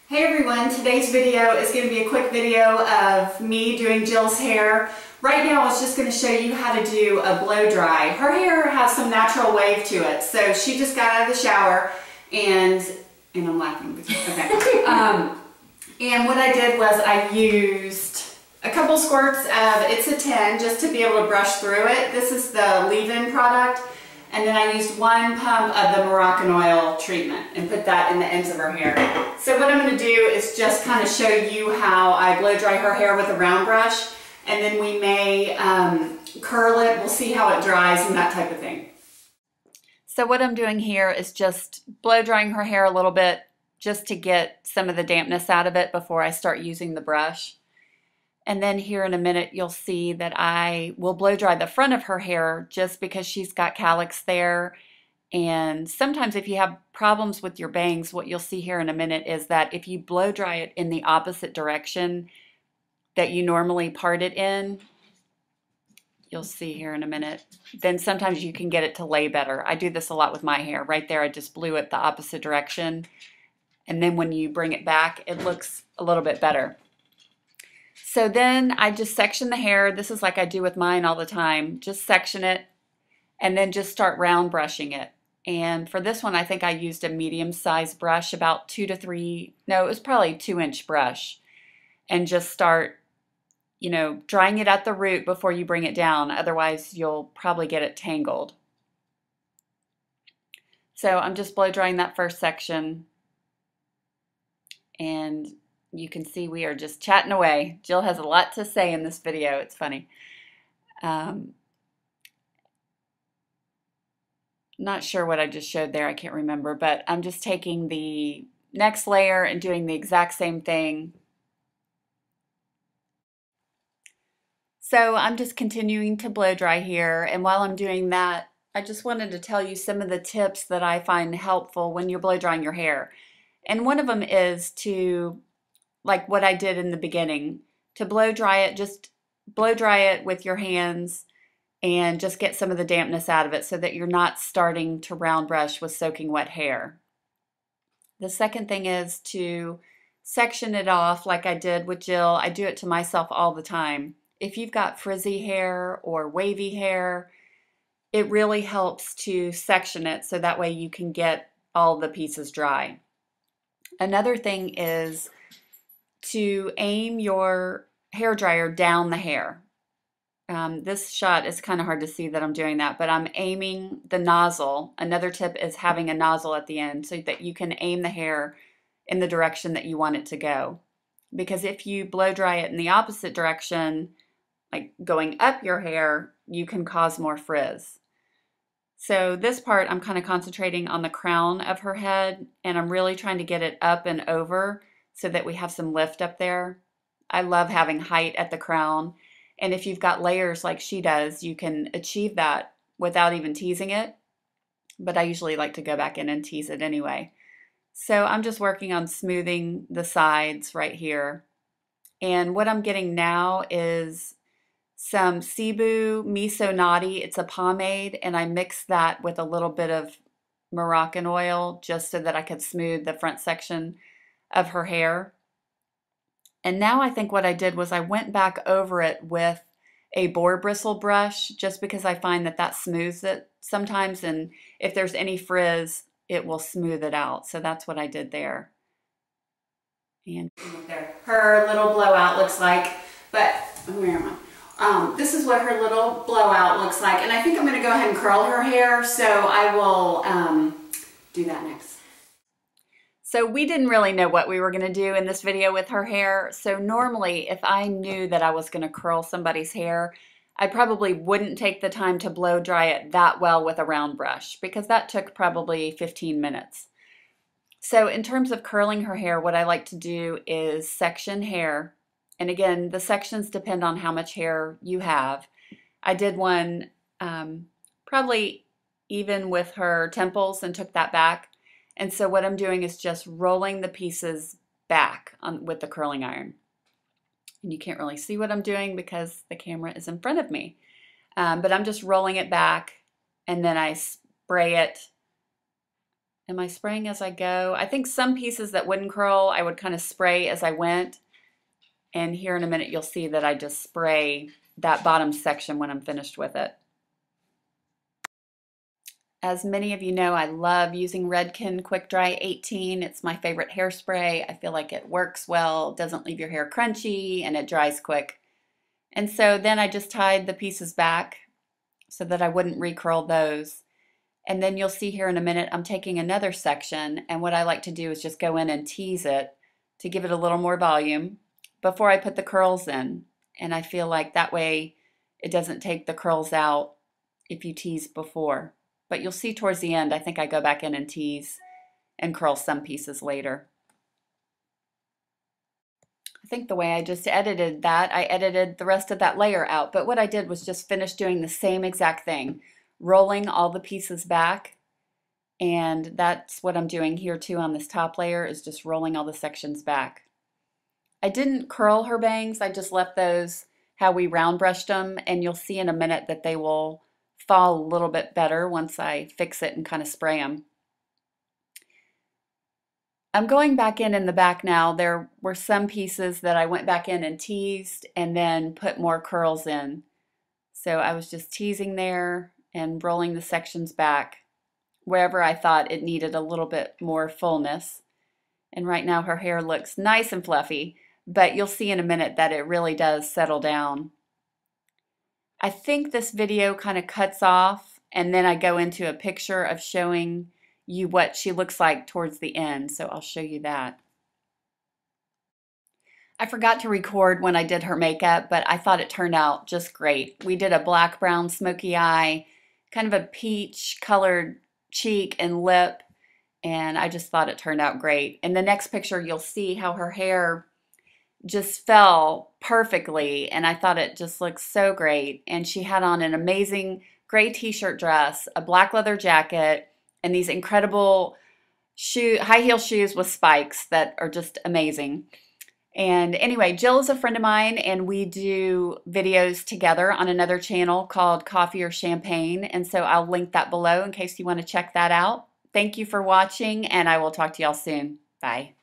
Hey everyone, today's video is going to be a quick video of me doing Jill's hair. Right now I was just going to show you how to do a blow dry. Her hair has some natural wave to it, so she just got out of the shower and I'm laughing because, okay. And what I did was I used a couple squirts of It's a 10 just to be able to brush through it. This is the leave-in product. And then I used one pump of the Moroccan oil treatment and put that in the ends of her hair. So what I'm going to do is just kind of show you how I blow dry her hair with a round brush, and then we may curl it. We'll see how it dries and that type of thing. So what I'm doing here is just blow drying her hair a little bit just to get some of the dampness out of it before I start using the brush. And then here in a minute, you'll see that I will blow dry the front of her hair just because she's got calyx there. And sometimes if you have problems with your bangs, what you'll see here in a minute is that if you blow dry it in the opposite direction that you normally part it in, you'll see here in a minute, then sometimes you can get it to lay better. I do this a lot with my hair. Right there, I just blew it the opposite direction. And then when you bring it back, it looks a little bit better. So then I just section the hair. This is like I do with mine all the time. Just section it and then just start round brushing it. And for this one, I think I used a medium-sized brush, about 2 to 3, no, it was probably 2-inch brush. And just start, you know, drying it at the root before you bring it down. Otherwise, you'll probably get it tangled. So I'm just blow drying that first section. And you can see we are just chatting away. Jill has a lot to say in this video. It's funny. Not sure what I just showed there. I can't remember, but I'm just taking the next layer and doing the exact same thing. So I'm just continuing to blow dry here. And while I'm doing that, I just wanted to tell you some of the tips that I find helpful when you're blow drying your hair. And one of them is to, like what I did in the beginning, to blow dry it, just blow dry it with your hands and just get some of the dampness out of it so that you're not starting to round brush with soaking wet hair. The second thing is to section it off like I did with Jill. I do it to myself all the time. If you've got frizzy hair or wavy hair, it really helps to section it so that way you can get all the pieces dry. Another thing is to aim your hair dryer down the hair. This shot is kind of hard to see that I'm doing that, but I'm aiming the nozzle. Another tip is having a nozzle at the end so that you can aim the hair in the direction that you want it to go. Because if you blow dry it in the opposite direction, like going up your hair, you can cause more frizz. So this part, I'm kind of concentrating on the crown of her head, and I'm really trying to get it up and over so that we have some lift up there. I love having height at the crown. And if you've got layers like she does, you can achieve that without even teasing it. But I usually like to go back in and tease it anyway. So I'm just working on smoothing the sides right here. And what I'm getting now is some Cebu Miso Nadi. It's a pomade, and I mixed that with a little bit of Moroccan oil just so that I could smooth the front section of her hair. And now I think what I did was I went back over it with a boar bristle brush just because I find that that smooths it sometimes, and if there's any frizz, it will smooth it out. So that's what I did there. And there, her little blowout looks like, but where am I? This is what her little blowout looks like, and I think I'm going to go ahead and curl her hair, so I will do that next. So we didn't really know what we were going to do in this video with her hair. So normally if I knew that I was going to curl somebody's hair, I probably wouldn't take the time to blow dry it that well with a round brush because that took probably 15 minutes. So in terms of curling her hair, what I like to do is section hair. And again, the sections depend on how much hair you have. I did one probably even with her temples and took that back. And so what I'm doing is just rolling the pieces back with the curling iron. And you can't really see what I'm doing because the camera is in front of me. But I'm just rolling it back, and then I spray it Am I spraying as I go? I think some pieces that wouldn't curl, I would kind of spray as I went. And here in a minute, you'll see that I just spray that bottom section when I'm finished with it. As many of you know, I love using Redken Quick Dry 18. It's my favorite hairspray. I feel like it works well, doesn't leave your hair crunchy, and it dries quick. And so then I just tied the pieces back so that I wouldn't recurl those. And then you'll see here in a minute, I'm taking another section, and what I like to do is just go in and tease it to give it a little more volume before I put the curls in. And I feel like that way it doesn't take the curls out if you tease before. But you'll see towards the end, I think I go back in and tease and curl some pieces later. I think the way I just edited that, I edited the rest of that layer out. But what I did was just finish doing the same exact thing, rolling all the pieces back. And that's what I'm doing here too on this top layer, is just rolling all the sections back. I didn't curl her bangs, I just left those how we round brushed them, and you'll see in a minute that they will fall a little bit better once I fix it and kind of spray them. I'm going back in the back now. There were some pieces that I went back in and teased and then put more curls in. So I was just teasing there and rolling the sections back wherever I thought it needed a little bit more fullness. And right now her hair looks nice and fluffy, but you'll see in a minute that it really does settle down. I think this video kind of cuts off, and then I go into a picture of showing you what she looks like towards the end, so I'll show you that. I forgot to record when I did her makeup, but I thought it turned out just great. We did a black, brown, smoky eye, kind of a peach colored cheek and lip, and I just thought it turned out great. In the next picture, you'll see how her hair just fell perfectly, and I thought it just looked so great. And she had on an amazing gray t-shirt dress, a black leather jacket, and these incredible high heel shoes with spikes that are just amazing. And anyway, Jill is a friend of mine, and we do videos together on another channel called Coffee or Champagne, and so I'll link that below in case you want to check that out. Thank you for watching, and I will talk to y'all soon. Bye.